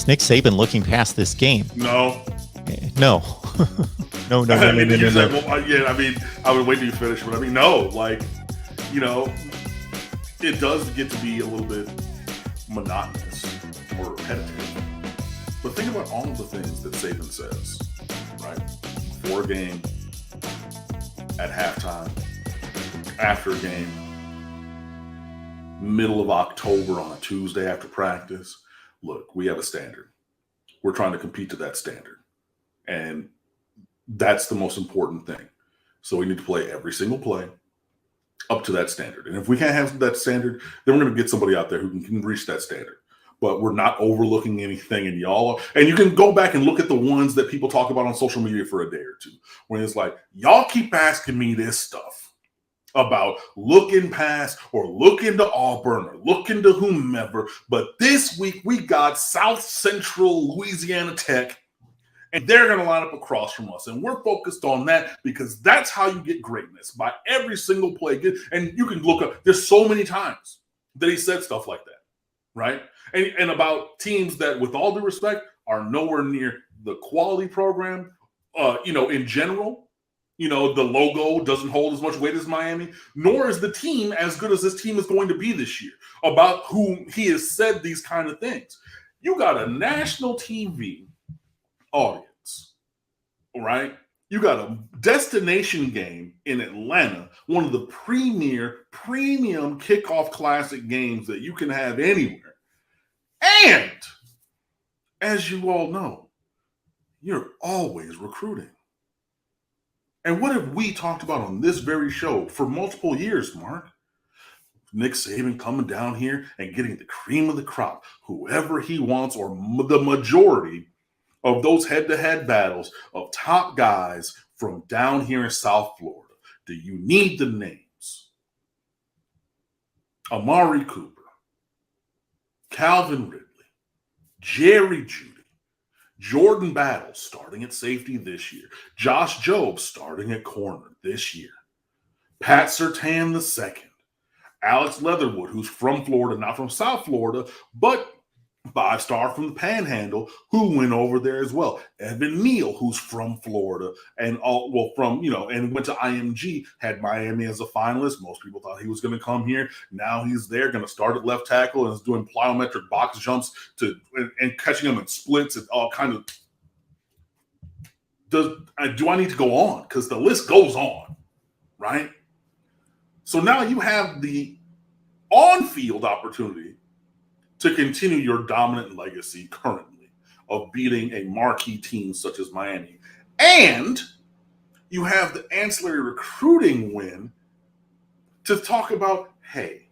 Is Nick Saban looking past this game? No. No. No. I mean, yeah, I mean, I would wait till you finish, but I mean, no. Like, you know, it does get to be a little bit monotonous or repetitive. But think about all of the things that Saban says, right? Before a game, at halftime, after a game, middle of October on a Tuesday after practice. Look, we have a standard. We're trying to compete to that standard. And that's the most important thing. So we need to play every single play up to that standard. And if we can't have that standard, then we're going to get somebody out there who can reach that standard. But we're not overlooking anything. And y'all, and you can go back and look at the ones that people talk about on social media for a day or two, when it's like, y'all keep asking me this stuff about looking past or looking to Auburn or looking to whomever. But this week we got South Central Louisiana Tech, and they're going to line up across from us. And we're focused on that because that's how you get greatness, by every single play. And you can look up, there's so many times that he said stuff like that, right? And about teams that, with all due respect, are nowhere near the quality program, in general. The logo doesn't hold as much weight as Miami, nor is the team as good as this team is going to be this year, about whom he has said these kind of things. You got a national TV audience, right? You got a destination game in Atlanta, one of the premium kickoff classic games that you can have anywhere. And as you all know, you're always recruiting. And what have we talked about on this very show for multiple years, Mark? Nick Saban coming down here and getting the cream of the crop, whoever he wants, or the majority of those head-to-head battles of top guys from down here in South Florida. Do you need the names? Amari Cooper, Calvin Ridley, Jerry Jeudy, Jordan Battle starting at safety this year, Josh Jobe starting at corner this year, Pat Surtain II, Alex Leatherwood, who's from Florida, not from South Florida, but 5-star from the Panhandle, who went over there as well. Evan Neal, who's from Florida, and went to IMG, had Miami as a finalist. Most people thought he was going to come here. Now he's there, going to start at left tackle, and is doing plyometric box jumps and catching them in splits and all kind of. Do I need to go on? Because the list goes on, right? So now you have the on-field opportunity to continue your dominant legacy currently of beating a marquee team such as Miami. And you have the ancillary recruiting win to talk about, hey,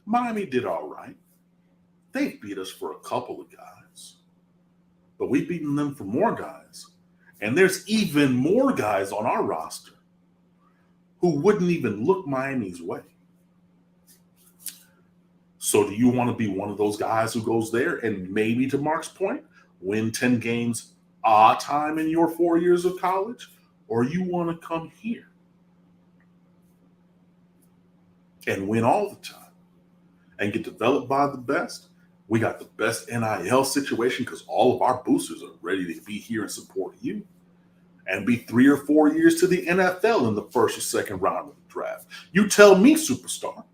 Miami did all right. They beat us for a couple of guys, but we've beaten them for more guys. And there's even more guys on our roster who wouldn't even look Miami's way. So do you want to be one of those guys who goes there and, maybe to Mark's point, win 10 games a time in your 4 years of college? Or you want to come here and win all the time and get developed by the best? We got the best NIL situation because all of our boosters are ready to be here and support you, and be 3 or 4 years to the NFL in the first or second round of the draft. You tell me, superstar.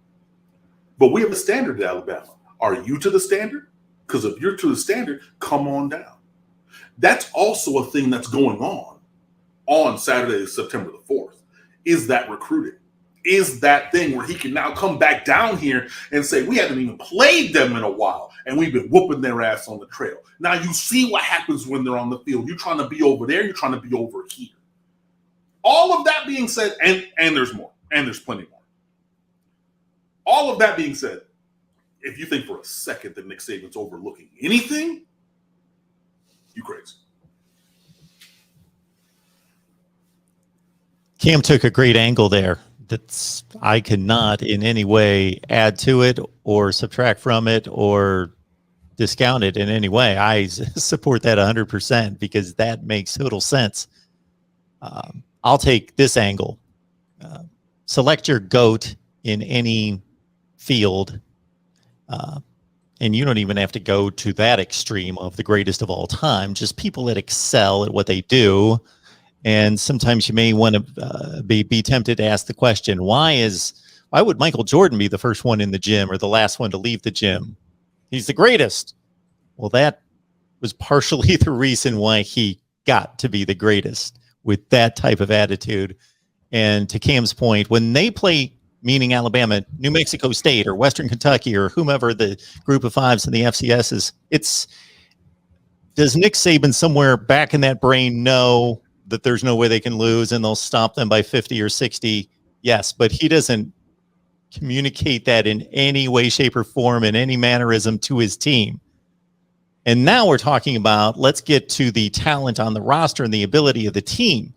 But we have a standard at Alabama. Are you to the standard? Because if you're to the standard, come on down. That's also a thing that's going on Saturday, September the 4th, is that recruiting. Is that thing where he can now come back down here and say, we haven't even played them in a while, and we've been whooping their ass on the trail. Now you see what happens when they're on the field. You're trying to be over there. You're trying to be over here. All of that being said, and there's more, and there's plenty more. All of that being said, if you think for a second that Nick Saban's overlooking anything, you crazy. Cam took a great angle there. I cannot in any way add to it or subtract from it or discount it in any way. I support that 100% because that makes total sense. I'll take this angle. Select your GOAT in any field, and you don't even have to go to that extreme of the greatest of all time, just people that excel at what they do. And sometimes you may want to be tempted to ask the question, why would Michael Jordan be the first one in the gym or the last one to leave the gym? He's the greatest. Well, that was partially the reason why he got to be the greatest, with that type of attitude. And to Cam's point, when they play, meaning Alabama, New Mexico State, or Western Kentucky, or whomever the group of fives in the FCS is, does Nick Saban somewhere back in that brain know that there's no way they can lose and they'll stop them by 50 or 60? Yes, but he doesn't communicate that in any way, shape, or form, in any mannerism to his team. And now we're talking about, let's get to the talent on the roster and the ability of the team.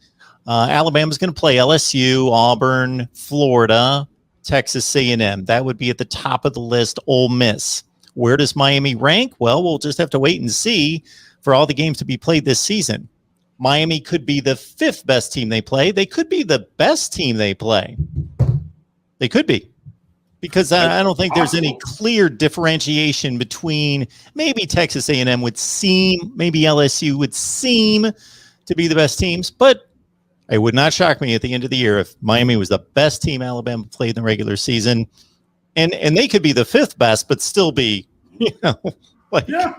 Alabama's going to play LSU, Auburn, Florida, Texas A&M. That would be at the top of the list. Ole Miss. Where does Miami rank? Well, we'll just have to wait and see for all the games to be played this season. Miami could be the 5th best team they play. They could be the best team they play. They could be. Because I don't think there's any clear differentiation between, maybe Texas A&M would seem, maybe LSU would seem to be the best teams, but it would not shock me at the end of the year if Miami was the best team Alabama played in the regular season, and they could be the 5th best, but still be, like I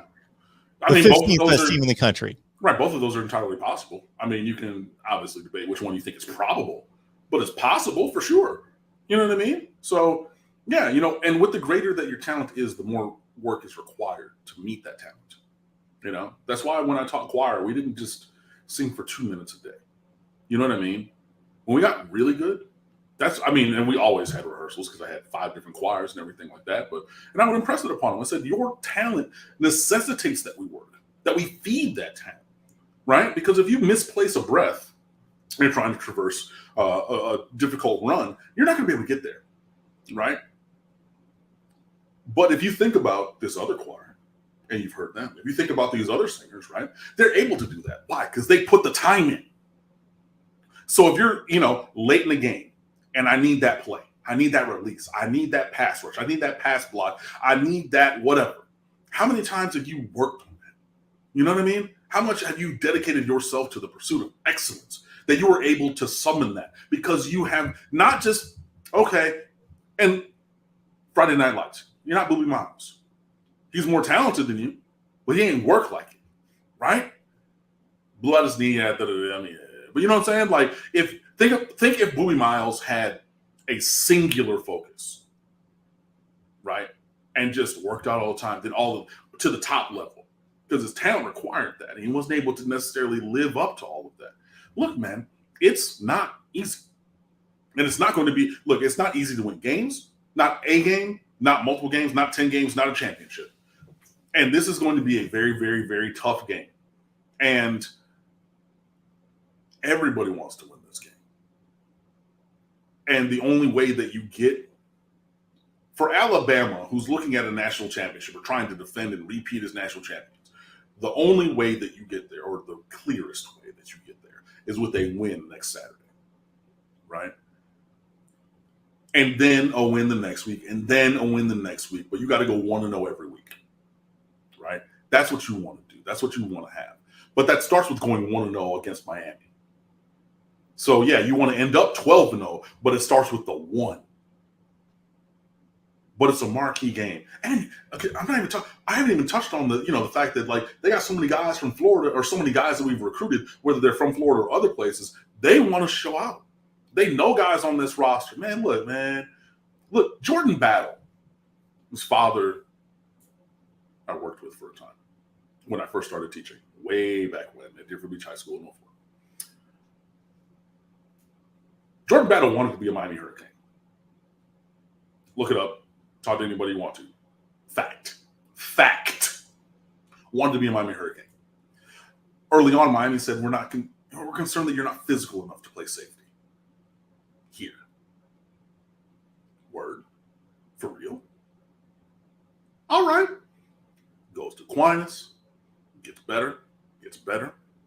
the mean, 15th best team in the country. Right, both of those are entirely possible. I mean, you can obviously debate which one you think is probable, but it's possible for sure. You know what I mean? So, yeah, and with the greater that your talent is, the more work is required to meet that talent. That's why when I taught choir, we didn't just sing for 2 minutes a day. You know what I mean? When we got really good, and we always had rehearsals because I had 5 different choirs and everything like that. And I would impress it upon them. I said, your talent necessitates that we work, that we feed that talent, right? Because if you misplace a breath and you're trying to traverse a difficult run, you're not going to be able to get there, right? But if you think about this other choir, and you've heard them, if you think about these other singers, right, they're able to do that. Why? Because they put the time in. So if you're, late in the game, and I need that play, I need that release, I need that pass rush, I need that pass block, I need that whatever. How many times have you worked on that? You know what I mean? How much have you dedicated yourself to the pursuit of excellence that you were able to summon that? Because you have not just, and Friday Night Lights, you're not Booby Miles. He's more talented than you, but he ain't work like it, right? Blood is knee, but you know what I'm saying? Like, think if Booby Miles had a singular focus, right, and just worked out all the time, then to the top level, because his talent required that, and he wasn't able to necessarily live up to all of that. Look, man, it's not easy, and it's not going to be. Look, it's not easy to win games. Not a game, not multiple games, not 10 games, not a championship. And this is going to be a very, very, very tough game. And everybody wants to win this game. And the only way that you get, for Alabama, who's looking at a national championship or trying to defend and repeat as national champions, the only way that you get there, or the clearest way that you get there, is with a win next Saturday, right? And then a win the next week, and then a win the next week. But you got to go 1-0 every week, right? That's what you want to do. That's what you want to have. But that starts with going 1-0 against Miami. So, yeah, you want to end up 12-0, but it starts with the 1. But it's a marquee game. And I haven't even touched on the fact that, like, they got so many guys from Florida, or so many guys that we've recruited, whether they're from Florida or other places, they want to show out. They know guys on this roster. Look, Jordan Battle, his father I worked with for a time when I first started teaching, way back when at Deerfield Beach High School in Norfolk. Jordan Battle wanted to be a Miami Hurricane. Look it up. Talk to anybody you want to. Fact. Wanted to be a Miami Hurricane. Early on, Miami said, we're concerned that you're not physical enough to play safety here. Word. For real? All right. Goes to Aquinas. Gets better.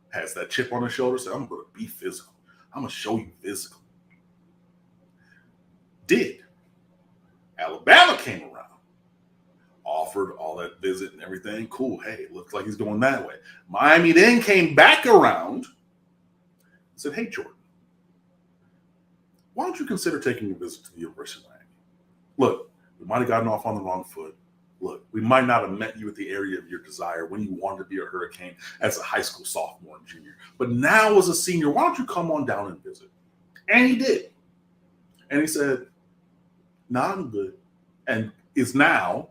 Has that chip on his shoulder. Said, I'm going to be physical. I'm going to show you physical. Did. Alabama came around. Offered all that visit and everything. Cool. Hey, looks like he's going that way. Miami then came back around and said, hey, Jordan, why don't you consider taking a visit to the University of Miami? Look, we might have gotten off on the wrong foot. Look, we might not have met you at the area of your desire when you wanted to be a Hurricane as a high school sophomore and junior. But now as a senior, why don't you come on down and visit? And he did. And he said, nah, I'm good. And is now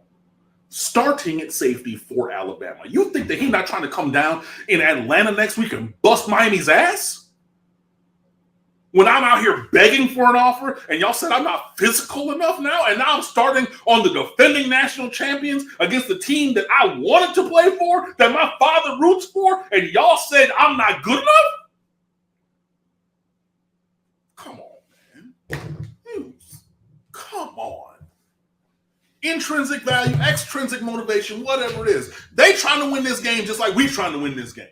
starting at safety for Alabama. You think that he's not trying to come down in Atlanta next week and bust Miami's ass? When I'm out here begging for an offer and y'all said I'm not physical enough now, and now I'm starting on the defending national champions against the team that I wanted to play for, that my father roots for, and y'all said I'm not good enough? Come on, man. Come on. Intrinsic value, extrinsic motivation, whatever it is. They trying to win this game just like we trying to win this game.